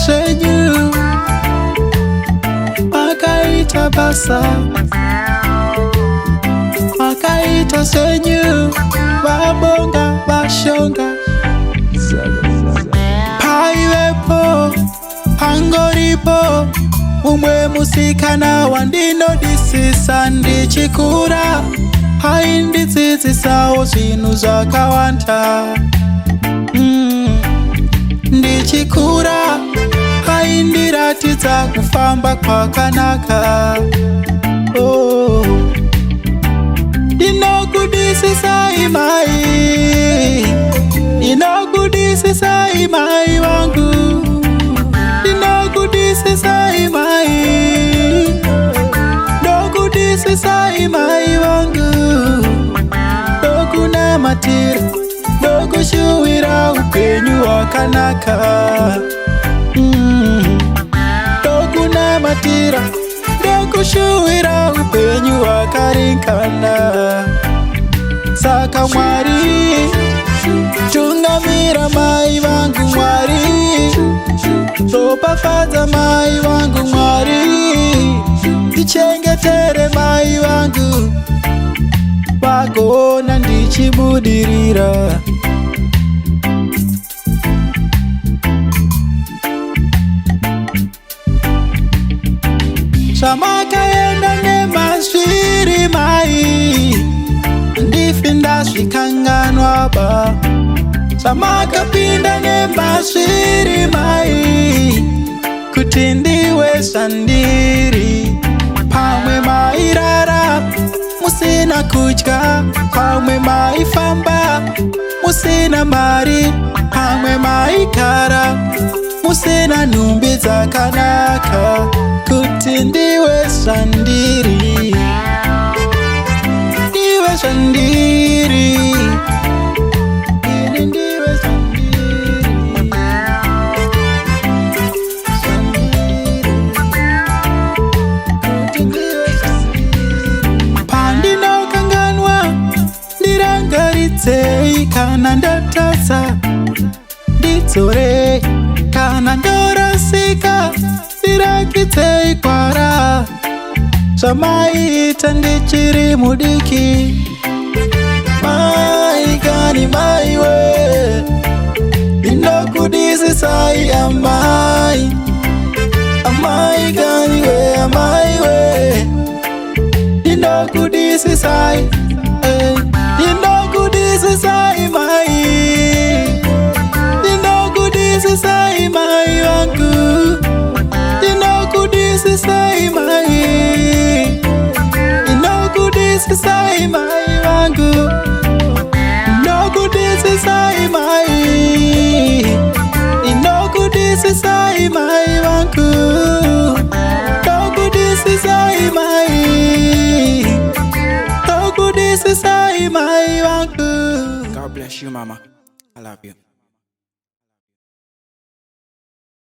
zvenyu makaita basa, makaita zvenyu vabonga vashonga. Paivepo pangoripo umwe musikana wandinodisisa ndichikura, aindidzidzisawo zvinhu zvakawanda. Ndichikura aindiratidza kufamba kwakanaka. Ndinokudisisai mai, ndinokudisisai mai wangu, ndinokudisisai mai, ndokudisisai mai wangu, ndokunamatira, ndokushuwira upenyu hwakanaka. Ndokunamatira, ndokushuwira upenyu hwakaringana. Saka Mwari, tungamira mai vangu Mwari, ropafadza mai vangu Mwari, ndichengetere mai vangu, vagoona ndichibudirira. Zvamakaenda nemazviri mai, handifi ndazvikanganwa ba. Zvamakapinda nemazviri mai, kuti ndiwe zvandiri. Pamwe mairara musina kudya, pamwe maifamba musina mari, pamwe maigara musina nhumbi dzakanaka, kuti ndiwe zvandiri, ndiwe zvandiri, ini ndiwe zvandiri, kuti ndiwe zvandiri. Pandinokanganwa ndirangaridzei, kana ndatadza ndidzorei, kana ndorasika ndirakidzei kwara. Zvamaita ndichiri mudiki, mai kani maiwe, ndinokudisisai amai, amai kani we amaiwe, ndinokudisisai, ndinokudisisai mai, ndinokudisisai mai wangu, ndinokudisisai mai, ndinokudisisai mai wangu, ndinokudisisai mai, ndinokudisisai mai wangu, ndinokudisisai mai, ndinokudisisai mai wangu. God bless you, Mama. I love you.